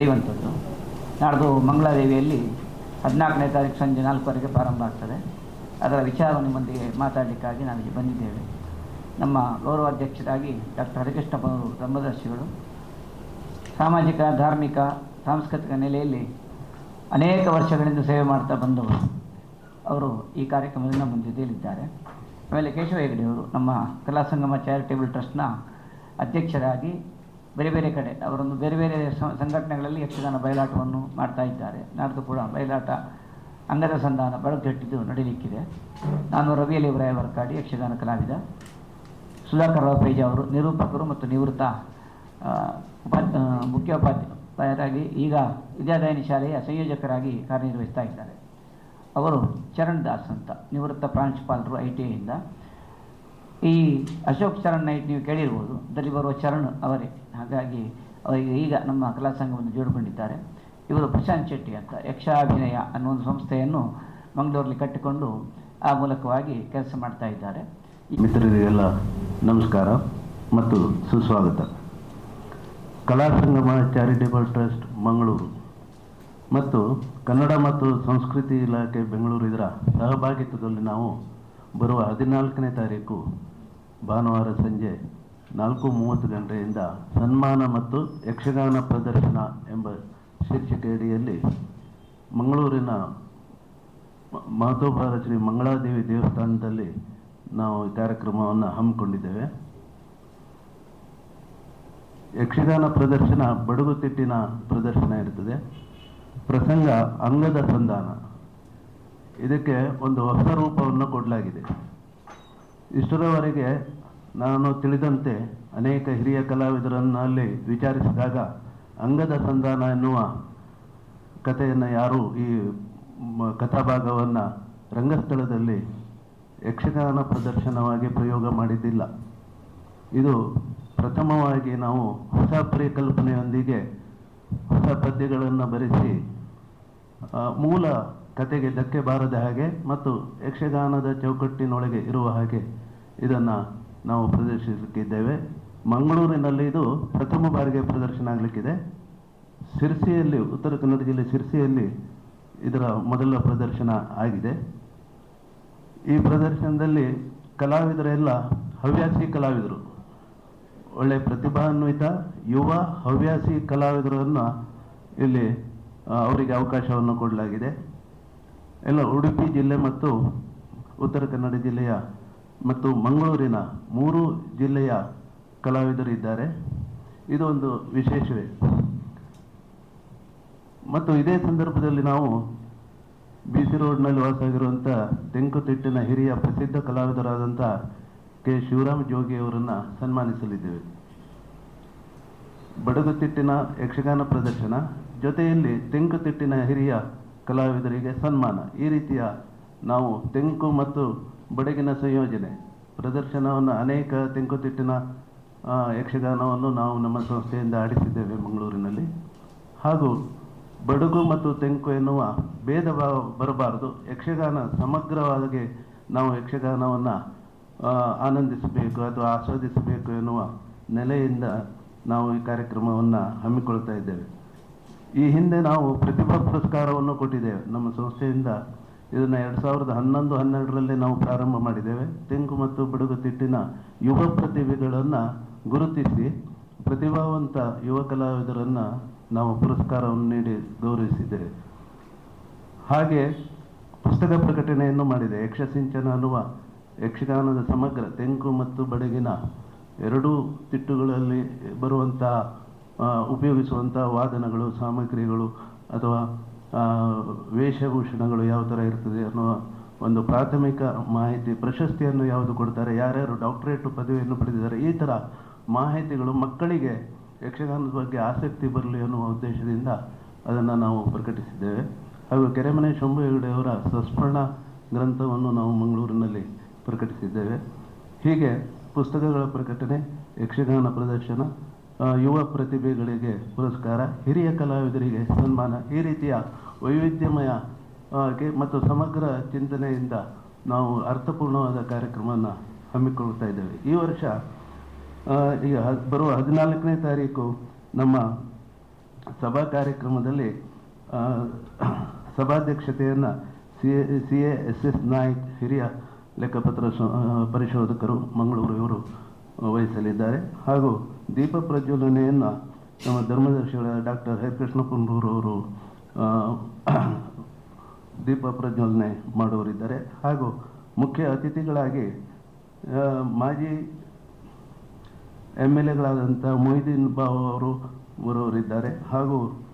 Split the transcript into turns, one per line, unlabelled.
ನಡೆಯುವಂಥದ್ದು. ನಾಡ್ದು ಮಂಗಳಾದೇವಿಯಲ್ಲಿ 14ನೇ ತಾರೀಕು ಸಂಜೆ 4:15ಕ್ಕೆ ಪ್ರಾರಂಭ ಆಗ್ತದೆ. ಅದರ ವಿಚಾರ ನಿಮ್ಮೊಂದಿಗೆ ಮಾತಾಡಲಿಕ್ಕಾಗಿ ನಾವಿಲ್ಲಿ ಬಂದಿದ್ದೇವೆ. ನಮ್ಮ ಗೌರವಾಧ್ಯಕ್ಷರಾಗಿ ಡಾಕ್ಟರ್ ಹರಿಕೃಷ್ಣಪ್ಪನವರು ಧರ್ಮದರ್ಶಿಗಳು ಸಾಮಾಜಿಕ, ಧಾರ್ಮಿಕ, ಸಾಂಸ್ಕೃತಿಕ ನೆಲೆಯಲ್ಲಿ ಅನೇಕ ವರ್ಷಗಳಿಂದ ಸೇವೆ ಮಾಡ್ತಾ ಬಂದವರು. ಅವರು ಈ ಕಾರ್ಯಕ್ರಮದಿಂದ ನಮ್ಮ ಜೊತೆಯಲ್ಲಿದ್ದಾರೆ. ಆಮೇಲೆ ಕೇಶವ ಹೆಗಡೆಯವರು ನಮ್ಮ ಕಲಾ ಸಂಗಮ ಚಾರಿಟೇಬಲ್ ಟ್ರಸ್ಟ್ನ ಅಧ್ಯಕ್ಷರಾಗಿ ಬೇರೆ ಬೇರೆ ಕಡೆ ಅವರೊಂದು ಬೇರೆ ಬೇರೆ ಸಂಘಟನೆಗಳಲ್ಲಿ ಯಕ್ಷಗಾನ ಬಯಲಾಟವನ್ನು ಮಾಡ್ತಾ ಇದ್ದಾರೆ. ನಾಡ್ದು ಕೂಡ ಬಯಲಾಟ ಅಂಗದ ಸಂಧಾನ ಬೆಳಗ್ಗೆಟ್ಟಿದ್ದು ನಡೀಲಿಕ್ಕಿದೆ. ನಾನು ರವಿಯಲ್ಲಿ ವರ್ಕಾಡಿ ಯಕ್ಷಗಾನ ಕಲಾವಿದ. ಸುಧಾಕರ್ ರಾವ್ ಪೇಜ ಅವರು ನಿರೂಪಕರು ಮತ್ತು ನಿವೃತ್ತ ಮುಖ್ಯೋಪಾಧ್ಯಾಯರಾಗಿ ಈಗ ವಿದ್ಯಾದಾಯಿನಿ ಶಾಲೆಯ ಸಂಯೋಜಕರಾಗಿ ಕಾರ್ಯನಿರ್ವಹಿಸ್ತಾ ಇದ್ದಾರೆ. ಅವರು ಚರಣ್ ದಾಸ್ ಅಂತ ನಿವೃತ್ತ ಪ್ರಾಂಶುಪಾಲರು ITIಯಿಂದ. ಈ ಅಶೋಕ್ ಚರಣ್ ನೈಟ್ ನೀವು ಕೇಳಿರ್ಬೋದು, ಅದರಲ್ಲಿ ಬರುವ ಚರಣ್ ಅವರೇ. ಹಾಗಾಗಿ ಅವರಿಗೆ ಈಗ ನಮ್ಮ ಕಲಾ ಸಂಘವನ್ನು ಜೋಡಿಕೊಂಡಿದ್ದಾರೆ. ಇವರು ಪ್ರಶಾಂತ್ ಶೆಟ್ಟಿ ಅಂತ ಯಕ್ಷಾಭಿನಯ ಅನ್ನೋ ಒಂದು ಸಂಸ್ಥೆಯನ್ನು ಮಂಗಳೂರಲ್ಲಿ ಕಟ್ಟಿಕೊಂಡು ಆ ಮೂಲಕವಾಗಿ ಕೆಲಸ ಮಾಡ್ತಾ ಇದ್ದಾರೆ.
ಮಿತ್ರರಿಗೆಲ್ಲ ನಮಸ್ಕಾರ ಮತ್ತು ಸುಸ್ವಾಗತ. ಕಲಾ ಸಂಗಮ ಚಾರಿಟೇಬಲ್ ಟ್ರಸ್ಟ್ ಮಂಗಳೂರು ಮತ್ತು ಕನ್ನಡ ಮತ್ತು ಸಂಸ್ಕೃತಿ ಇಲಾಖೆ ಬೆಂಗಳೂರು ಇದರ ಸಹಭಾಗಿತ್ವದಲ್ಲಿ ನಾವು ಬರುವ 14ನೇ ತಾರೀಕು ಭಾನುವಾರ ಸಂಜೆ 4:30 ಗಂಟೆಯಿಂದ ಸನ್ಮಾನ ಮತ್ತು ಯಕ್ಷಗಾನ ಪ್ರದರ್ಶನ ಎಂಬ ಶೀರ್ಷಿಕೆಯಡಿಯಲ್ಲಿ ಮಂಗಳೂರಿನ ಮಹತೋಬಾರ ಶ್ರೀ ಮಂಗಳಾದೇವಿ ದೇವಸ್ಥಾನದಲ್ಲಿ ನಾವು ಈ ಕಾರ್ಯಕ್ರಮವನ್ನು ಹಮ್ಮಿಕೊಂಡಿದ್ದೇವೆ. ಯಕ್ಷಗಾನ ಪ್ರದರ್ಶನ ಬಡಗುತಿಟ್ಟಿನ ಪ್ರದರ್ಶನ ಇರ್ತದೆ. ಪ್ರಸಂಗ ಅಂಗದ ಸಂಧಾನ. ಇದಕ್ಕೆ ಒಂದು ಹೊಸ ರೂಪವನ್ನು ಕೊಡಲಾಗಿದೆ. ಇಷ್ಟರವರೆಗೆ ನಾನು ತಿಳಿದಂತೆ ಅನೇಕ ಹಿರಿಯ ಕಲಾವಿದರನ್ನಲ್ಲಿ ವಿಚಾರಿಸಿದಾಗ ಅಂಗದ ಸಂಧಾನ ಎನ್ನುವ ಕಥೆಯನ್ನು ಯಾರೂ ಈ ಕಥಾಭಾಗವನ್ನು ರಂಗಸ್ಥಳದಲ್ಲಿ ಯಕ್ಷಗಾನ ಪ್ರದರ್ಶನವಾಗಿ ಪ್ರಯೋಗ ಮಾಡಿದ್ದಿಲ್ಲ. ಇದು ಪ್ರಥಮವಾಗಿ ನಾವು ಹೊಸ ಪರಿಕಲ್ಪನೆಯೊಂದಿಗೆ ಹೊಸ ಪದ್ಯಗಳನ್ನು ಬರೆಸಿ ಮೂಲ ಕತೆಗೆ ಧಕ್ಕೆ ಬಾರದ ಹಾಗೆ ಮತ್ತು ಯಕ್ಷಗಾನದ ಚೌಕಟ್ಟಿನೊಳಗೆ ಇರುವ ಹಾಗೆ ಇದನ್ನು ನಾವು ಪ್ರದರ್ಶಿಸಲಿಕ್ಕಿದ್ದೇವೆ. ಮಂಗಳೂರಿನಲ್ಲಿ ಇದು ಪ್ರಥಮ ಬಾರಿಗೆ ಪ್ರದರ್ಶನ ಆಗಲಿಕ್ಕಿದೆ. ಸಿರ್ಸಿಯಲ್ಲಿ, ಉತ್ತರ ಕನ್ನಡ ಜಿಲ್ಲೆ ಸಿರ್ಸಿಯಲ್ಲಿ ಇದರ ಮೊದಲ ಪ್ರದರ್ಶನ ಆಗಿದೆ. ಈ ಪ್ರದರ್ಶನದಲ್ಲಿ ಕಲಾವಿದರೆಲ್ಲ ಹವ್ಯಾಸಿ ಕಲಾವಿದರು, ಒಳ್ಳೆ ಪ್ರತಿಭಾನ್ವಿತ ಯುವ ಹವ್ಯಾಸಿ ಕಲಾವಿದರನ್ನು ಇಲ್ಲಿ ಅವರಿಗೆ ಅವಕಾಶವನ್ನು ಕೊಡಲಾಗಿದೆ. ಎಲ್ಲ ಉಡುಪಿ ಜಿಲ್ಲೆ ಮತ್ತು ಉತ್ತರ ಕನ್ನಡ ಜಿಲ್ಲೆಯ ಮತ್ತು ಮಂಗಳೂರಿನ 3 ಜಿಲ್ಲೆಯ ಕಲಾವಿದರು ಇದ್ದಾರೆ. ಇದು ಒಂದು ವಿಶೇಷವೇ. ಮತ್ತು ಇದೇ ಸಂದರ್ಭದಲ್ಲಿ ನಾವು BC ರೋಡ್ನಲ್ಲಿ ವಾಸವಾಗಿರುವಂಥ ತೆಂಕುತಿಟ್ಟಿನ ಹಿರಿಯ ಪ್ರಸಿದ್ಧ ಕಲಾವಿದರಾದಂಥ ಕೆ ಶಿವರಾಮ್ ಜೋಗಿ ಅವರನ್ನು ಸನ್ಮಾನಿಸಲಿದ್ದೇವೆ. ಬಡಗುತಿಟ್ಟಿನ ಯಕ್ಷಗಾನ ಪ್ರದರ್ಶನ ಜೊತೆಯಲ್ಲಿ ತೆಂಕುತಿಟ್ಟಿನ ಹಿರಿಯ ಕಲಾವಿದರಿಗೆ ಸನ್ಮಾನ. ಈ ರೀತಿಯ ನಾವು ತೆಂಕು ಮತ್ತು ಬಡಗಿನ ಸಂಯೋಜನೆ ಪ್ರದರ್ಶನವನ್ನು ಅನೇಕ ತೆಂಕುತಿಟ್ಟಿನ ಯಕ್ಷಗಾನವನ್ನು ನಾವು ನಮ್ಮ ಸಂಸ್ಥೆಯಿಂದ ಆಡಿಸಿದ್ದೇವೆ ಮಂಗಳೂರಿನಲ್ಲಿ. ಹಾಗೂ ಬಡಗು ಮತ್ತು ತೆಂಕು ಎನ್ನುವ ಭೇದ ಭಾವ ಬರಬಾರದು. ಯಕ್ಷಗಾನ ಸಮಗ್ರವಾಗಿ ನಾವು ಯಕ್ಷಗಾನವನ್ನು ಆನಂದಿಸಬೇಕು ಅಥವಾ ಆಸ್ವಾದಿಸಬೇಕು ಎನ್ನುವ ನೆಲೆಯಿಂದ ನಾವು ಈ ಕಾರ್ಯಕ್ರಮವನ್ನು ಹಮ್ಮಿಕೊಳ್ತಾ ಇದ್ದೇವೆ. ಈ ಹಿಂದೆ ನಾವು ಪ್ರತಿಭಾ ಪುರಸ್ಕಾರವನ್ನು ಕೊಟ್ಟಿದ್ದೇವೆ ನಮ್ಮ ಸಂಸ್ಥೆಯಿಂದ. ಇದನ್ನು 2011-12ರಲ್ಲಿ ನಾವು ಪ್ರಾರಂಭ ಮಾಡಿದ್ದೇವೆ. ತೆಂಕು ಮತ್ತು ಬಡಗುತಿಟ್ಟಿನ ಯುವ ಪ್ರತಿಭೆಗಳನ್ನು ಗುರುತಿಸಿ ಪ್ರತಿಭಾವಂತ ಯುವ ಕಲಾವಿದರನ್ನು ನಾವು ಪುರಸ್ಕಾರವನ್ನು ನೀಡಿ ಗೌರವಿಸಿದ್ದೇವೆ. ಹಾಗೆ ಪುಸ್ತಕ ಪ್ರಕಟಣೆಯನ್ನು ಮಾಡಿದೆ. ಯಕ್ಷಸಿಂಚನ ಅನ್ನುವ ಯಕ್ಷಗಾನದ ಸಮಗ್ರ ತೆಂಕು ಮತ್ತು ಬಡಗಿನ ಎರಡೂ ತಿಟ್ಟುಗಳಲ್ಲಿ ಬರುವಂಥ ಉಪಯೋಗಿಸುವಂಥ ವಾದನಗಳು, ಸಾಮಗ್ರಿಗಳು ಅಥವಾ ವೇಷಭೂಷಣಗಳು ಯಾವ ಥರ ಇರ್ತದೆ ಅನ್ನುವ ಒಂದು ಪ್ರಾಥಮಿಕ ಮಾಹಿತಿ, ಪ್ರಶಸ್ತಿಯನ್ನು ಯಾವುದು ಕೊಡ್ತಾರೆ, ಯಾರ್ಯಾರು ಡಾಕ್ಟರೇಟ್ ಪದವಿಯನ್ನು ಪಡೆದಿದ್ದಾರೆ, ಈ ಥರ ಮಾಹಿತಿಗಳು ಮಕ್ಕಳಿಗೆ ಯಕ್ಷಗಾನದ ಬಗ್ಗೆ ಆಸಕ್ತಿ ಬರಲಿ ಅನ್ನುವ ಉದ್ದೇಶದಿಂದ ಅದನ್ನು ನಾವು ಪ್ರಕಟಿಸಿದ್ದೇವೆ. ಹಾಗೂ ಕೆರೆಮನೆ ಶಂಭು ಹೆಗಡೆಯವರ ಸಸ್ಮರಣ ಗ್ರಂಥವನ್ನು ನಾವು ಮಂಗಳೂರಿನಲ್ಲಿ ಪ್ರಕಟಿಸಿದ್ದೇವೆ. ಹೀಗೆ ಪುಸ್ತಕಗಳ ಪ್ರಕಟಣೆ, ಯಕ್ಷಗಾನ ಪ್ರದರ್ಶನ, ಯುವ ಪ್ರತಿಭೆಗಳಿಗೆ ಪುರಸ್ಕಾರ, ಹಿರಿಯ ಕಲಾವಿದರಿಗೆ ಸನ್ಮಾನ, ಈ ರೀತಿಯ ವೈವಿಧ್ಯಮಯ ಮತ್ತು ಸಮಗ್ರ ಚಿಂತನೆಯಿಂದ ನಾವು ಅರ್ಥಪೂರ್ಣವಾದ ಕಾರ್ಯಕ್ರಮವನ್ನು ಹಮ್ಮಿಕೊಳ್ತಾ ಇದ್ದೇವೆ. ಈ ವರ್ಷ ಈಗ ಬರುವ 14ನೇ ತಾರೀಕು ನಮ್ಮ ಸಭಾ ಕಾರ್ಯಕ್ರಮದಲ್ಲಿ ಸಭಾಧ್ಯಕ್ಷತೆಯನ್ನು CA SS ನಾಯ್ಕ್ ಹಿರಿಯ ಲೆಕ್ಕಪತ್ರ ಪರಿಶೋಧಕರು ಮಂಗಳೂರು ಇವರು ವಹಿಸಲಿದ್ದಾರೆ. ಹಾಗೂ ದೀಪ ಪ್ರಜ್ವಲನೆಯನ್ನು ನಮ್ಮ ಧರ್ಮದರ್ಶಿಗಳಾದ ಡಾಕ್ಟರ್ ಹರಿಕೃಷ್ಣ ಪುಂಡೂರು ಅವರು ದೀಪ ಪ್ರಜ್ವಲನೆ ಮಾಡುವರಿದ್ದಾರೆ. ಹಾಗೂ ಮುಖ್ಯ ಅತಿಥಿಗಳಾಗಿ ಮಾಜಿ MLAಗಳಾದಂಥ ಮೊಯ್ದೀನ್ ಬಾವ ಅವರು ಬರುವವರಿದ್ದಾರೆ. ಹಾಗೂ